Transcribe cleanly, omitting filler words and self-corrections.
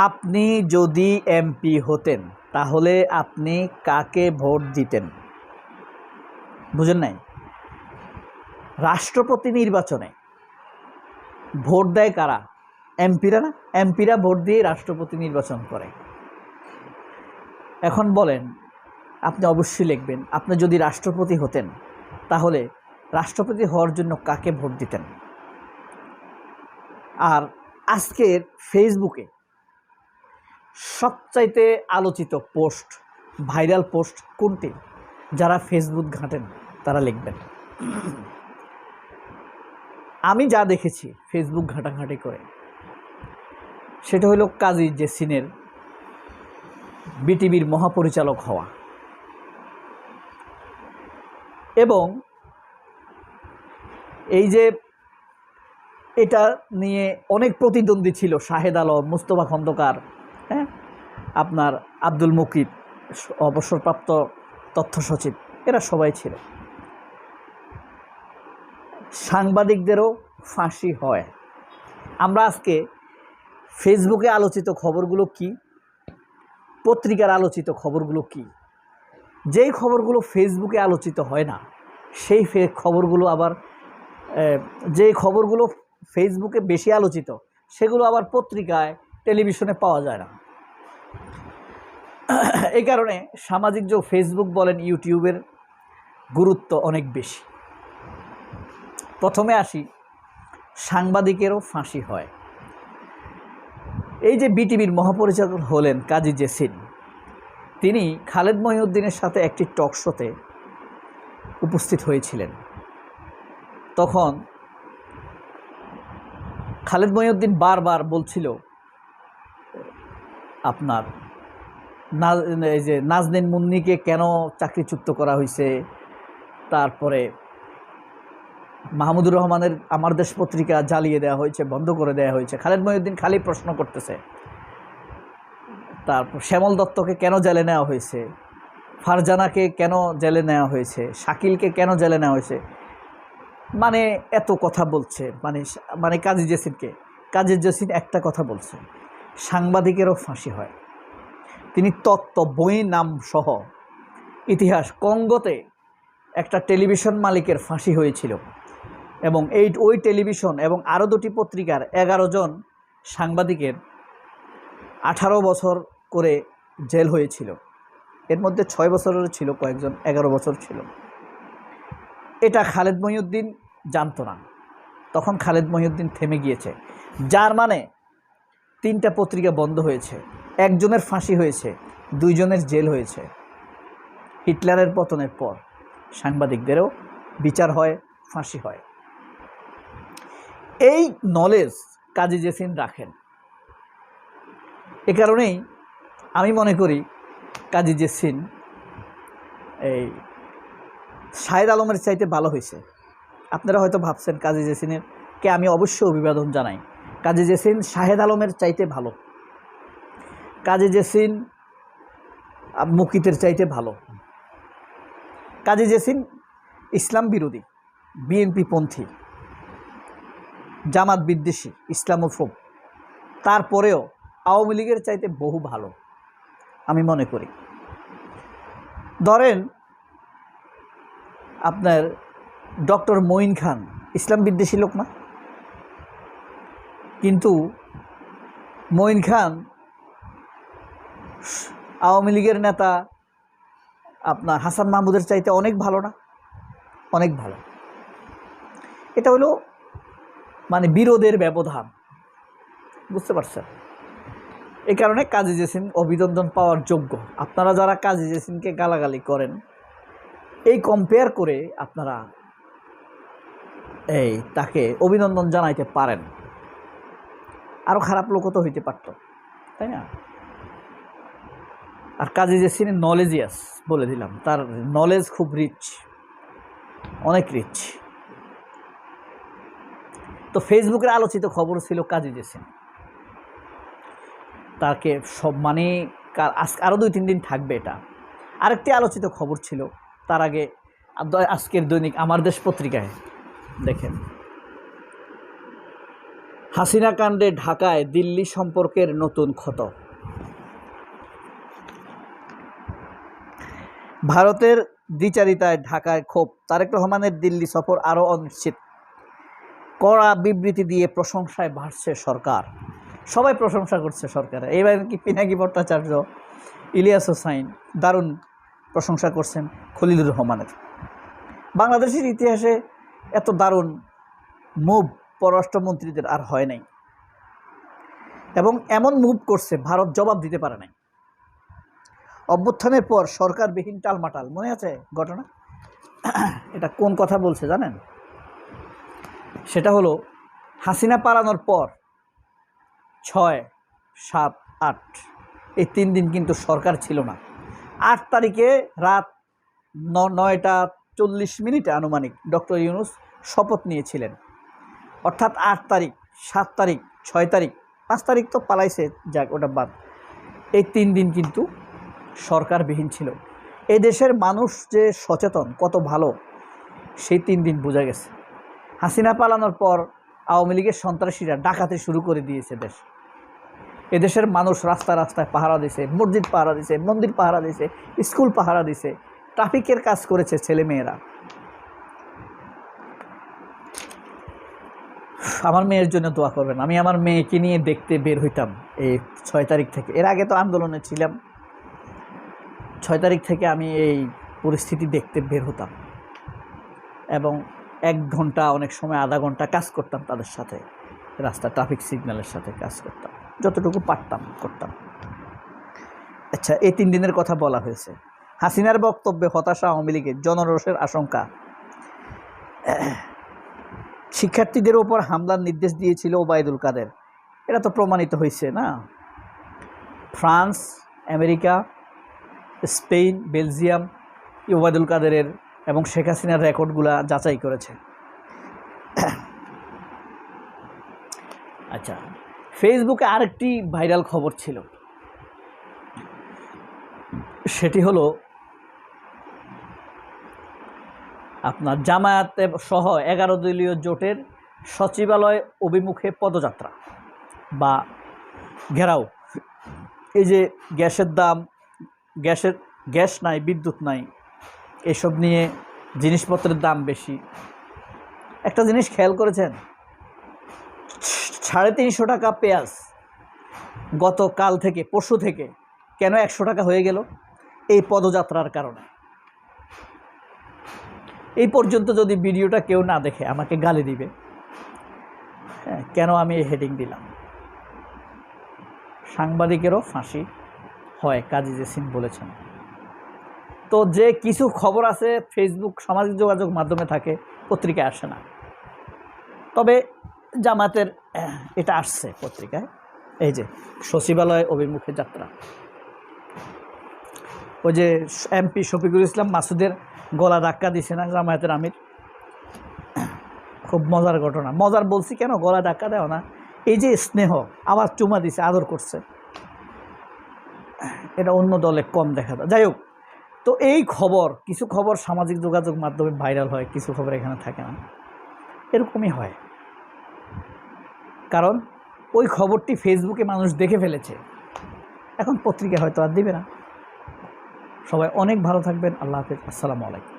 আপনি যদি এমপি হতেন তাহলে আপনি কাকে ভোট দিতেন? বুঝেন নাই? রাষ্ট্রপতি নির্বাচনে ভোট দেয় কারা? এমপিরা না? এমপিরা ভোট দিয়ে রাষ্ট্রপতি নির্বাচন করে। এখন বলেন, আপনি অবশ্যই লিখবেন, আপনি যদি রাষ্ট্রপতি হতেন তাহলে রাষ্ট্রপতি হওয়ার জন্য কাকে ভোট দিতেন? আর আজকের ফেসবুকে সবচাইতে আলোচিত পোস্ট, ভাইরাল পোস্ট কোনটি? যারা ফেসবুক ঘাঁটেন তারা লিখবেন। আমি যা দেখেছি ফেসবুক ঘাঁটাঘাঁটি করে, সেটা হলো কাজী জেসিনের বিটিভির মহাপরিচালক হওয়া, এবং এই যে এটা নিয়ে অনেক প্রতিদ্বন্দ্বী ছিল, শাহেদ আলম, মুস্তফা খন্দকার, আপনার আব্দুল মুকিত, অবসরপ্রাপ্ত তথ্য সচিব, এরা সবাই ছিল। সাংবাদিকদেরও ফাঁসি হয়। আমরা আজকে ফেসবুকে আলোচিত খবরগুলো কি, পত্রিকার আলোচিত খবরগুলো কি, যেই খবরগুলো ফেসবুকে আলোচিত হয় না সেই খবরগুলো আবার, যেই খবরগুলো ফেসবুকে বেশি আলোচিত সেগুলো আবার পত্রিকায়, টেলিভিশনে পাওয়া যায় না। এই কারণে সামাজিক যোগ ফেসবুক বলেন, ইউটিউবের গুরুত্ব অনেক বেশি। প্রথমে আসি, সাংবাদিকেরও ফাঁসি হয়। এই যে বিটিভির মহাপরিচালক হলেন কাজী জেসিন, তিনি খালেদ মহিউদ্দিনের সাথে একটি টক শোতে উপস্থিত হয়েছিলেন। তখন খালেদ মহিউদ্দিন বারবার বলছিল আপনার এই যে নাজনীন মুন্নিকে কেন চাকরিচ্যুত করা হয়েছে, তারপরে মাহমুদুর রহমানের আমার দেশ পত্রিকা জ্বালিয়ে দেওয়া হয়েছে, বন্ধ করে দেওয়া হয়েছে। খালেদ মহিউদ্দিন খালি প্রশ্ন করতেছে। তারপর শ্যামল দত্তকে কেন জেলে নেওয়া হয়েছে, ফারজানাকে কেন জেলে নেওয়া হয়েছে, শাকিলকে কেন জেলে নেওয়া হয়েছে, মানে এত কথা বলছে। মানে কাজী জেসিন একটা কথা বলছে, সাংবাদিকেরও ফাঁসি হয়। তিনি তত্ত্ব বই নাম সহ ইতিহাস, কঙ্গোতে একটা টেলিভিশন মালিকের ফাঁসি হয়েছিল, এবং ওই টেলিভিশন এবং আরও দুটি পত্রিকার 11 জন সাংবাদিকের 18 বছর করে জেল হয়েছিল। এর মধ্যে 6 বছরের ছিল, কয়েকজন 11 বছর ছিল। এটা খালেদ মহিউদ্দিন জানতো না। তখন খালেদ মহিউদ্দিন থেমে গিয়েছে, যার মানে 3টা পত্রিকা বন্ধ হয়েছে, একজনের ফাঁসি হয়েছে, 2 জনের জেল হয়েছে। হিটলারের পতনের পর সাংবাদিকদেরও বিচার হয়, ফাঁসি হয়। এই নলেজ কাজী জেসিন রাখেন। এ কারণেই আমি মনে করি কাজী জেসিন এই শাহেদ আলমের চাইতে ভালো হয়েছে। আপনারা হয়তো ভাবছেন কাজী জেসিনের কে আমি অবশ্যই অভিবাদন জানাই। কাজী জেসিন শাহেদ আলমের চাইতে ভালো, কাজী জেসিন মুকিতের চাইতে ভালো। কাজী জেসিন ইসলাম বিরোধী, বিএনপি পন্থী, জামাত বিদ্বেষী, ইসলামোফোব, তারপরেও আওয়ামী লীগের চাইতে বহু ভালো আমি মনে করি। ধরেন আপনার ডক্টর মঈন খান ইসলাম বিদ্বেষী লোক না, কিন্তু মঈন খান আওয়ামী লীগের নেতা আপনার হাসান মাহমুদের চাইতে অনেক ভালো না? অনেক ভালো। এটা হলো মানে বিরোধের ব্যবধান, বুঝতে পারছেন? এই কারণে কাজী জেসিন অভিনন্দন পাওয়ার যোগ্য। আপনারা যারা কাজী জেসিনকে গালাগালি করেন, এই কম্পেয়ার করে আপনারা তাকে অভিনন্দন জানাইতে পারেন। আরও খারাপ লোকও তো হইতে পারত, তাই না? আর কাজী জেসিনের নলেজিয়াস, বলে দিলাম, তার নলেজ খুব রিচ, অনেক রিচ। তো ফেসবুকের আলোচিত খবর ছিল কাজী জেসিন, তাকে সব মানে আরও 2-3 দিন থাকবে এটা। আরেকটি আলোচিত খবর ছিল তার আগে, আজকের দৈনিক আমার দেশ পত্রিকায় দেখেন, হাসিনা কাণ্ডে ঢাকায় দিল্লি সম্পর্কের নতুন ক্ষত। ভারতের দ্বিচারিতায় ঢাকায় ক্ষোভ, তারেক রহমানের দিল্লি সফর আরও অনিশ্চিত। কড়া বিবৃতি দিয়ে প্রশংসায় ভাসছে সরকার, সবাই প্রশংসা করছে সরকারের। এবার কি পিনাকি ভট্টাচার্য, ইলিয়াস হোসাইন দারুণ প্রশংসা করছেন খলিলুর রহমানের। বাংলাদেশের ইতিহাসে এত দারুণ মুভ পররাষ্ট্রমন্ত্রীদের আর হয় নাই, এবং এমন মুভ করছে ভারত জবাব দিতে পারে নাই। অভ্যুত্থানের পর সরকারবিহীন টালমাটাল, মনে আছে ঘটনা? এটা কোন কথা বলছে জানেন? সেটা হলো হাসিনা পালানোর পর 6, 7, 8 এই 3 দিন কিন্তু সরকার ছিল না। 8 তারিখে রাত 9টা 40 আনুমানিক ডক্টর ইউনূস শপথ নিয়েছিলেন। অর্থাৎ 8 তারিখ, 7 তারিখ, 6 তারিখ, 5 তারিখ তো পালাইছে, যাক ওটা বাদ। এই 3 দিন কিন্তু সরকারবিহীন ছিল। এই দেশের মানুষ যে সচেতন, কত ভালো, সেই 3 দিন বোঝা গেছে। হাসিনা পালানোর পর আওয়ামী লীগের সন্ত্রাসীরা ডাকাতি শুরু করে দিয়েছে দেশ। এদেশের মানুষ রাস্তায় রাস্তায় পাহারা দিছে, মসজিদ পাহারা দিছে, মন্দির পাহারা দিছে, স্কুল পাহারা দিছে, ট্রাফিকের কাজ করেছে ছেলেমেয়েরা। আমার মেয়ের জন্য দোয়া করবেন। আমি আমার মেয়েকে নিয়ে দেখতে বের হইতাম এই 6 তারিখ থেকে। এর আগে তো আন্দোলনে ছিলাম, 6 তারিখ থেকে আমি এই পরিস্থিতি দেখতে বের হতাম, এবং 1 ঘন্টা, অনেক সময় আধা ঘন্টা কাজ করতাম তাদের সাথে, রাস্তা ট্রাফিক সিগন্যালের সাথে কাজ করতাম, যতটুকু পারতাম করতাম। আচ্ছা, এই 3 দিনের কথা বলা হয়েছে। হাসিনার বক্তব্যে হতাশা আওয়ামী লীগের, জনরোষের আশঙ্কা। শিক্ষার্থীদের ওপর হামলার নির্দেশ দিয়েছিল ওবায়দুল কাদের, এটা তো প্রমাণিত হয়েছে না? France, America, Spain, Belgium Obaidul কাদেরের এবং শেখ হাসিনার রেকর্ডগুলা যাচাই করেছে। আচ্ছা, ফেসবুকে আরেকটি ভাইরাল খবর ছিল, সেটি হলো আপনার জামায়াত সহ 11 দলীয় জোটের সচিবালয় অভিমুখে পদযাত্রা বা ঘেরাও। এই যে গ্যাসের দাম, গ্যাস নাই, বিদ্যুৎ নাই, এসব নিয়ে জিনিসপত্রের দাম বেশি। একটা জিনিস খেয়াল করেছেন? 350 টাকা পেঁয়াজ গতকাল থেকে, পরশু থেকে কেন 100 টাকা হয়ে গেল? এই পদযাত্রার কারণে। এই পর্যন্ত যদি ভিডিওটা কেউ না দেখে আমাকে গালি দিবে, হ্যাঁ, কেন আমি এই হেডিং দিলাম। সাংবাদিকেরও ফাঁসি হয়, কাজী জেসিন বলেছেন। তো যে কিছু খবর আছে ফেসবুক, সামাজিক যোগাযোগ মাধ্যমে থাকে, পত্রিকায় আসে না। তবে জামাতের এটা আসছে পত্রিকায়, এই যে সচিবালয় অভিমুখে যাত্রা। ওই যে এমপি শফিকুল ইসলাম মাসুদের গলা ধাক্কা দিছে না জামায়াতের আমির, খুব মজার ঘটনা। মজার বলছি কেন, গলা ধাক্কা দেও না, এই যে স্নেহ, আবার চুমা দিছে, আদর করছে, এটা অন্য দলে কম দেখা যায়। যাই হোক, তো এই খবর, কিছু খবর সামাজিক যোগাযোগ মাধ্যমে ভাইরাল হয়, কিছু খবর এখানে থাকে না, এরকমই হয়। কারণ ওই খবরটি ফেসবুকে মানুষ দেখে ফেলেছে, এখন পত্রিকা হয়তো আর দিবে না। সবাই অনেক ভালো থাকবেন। আল্লাহ হাফেজ, আসসালামু আলাইকুম।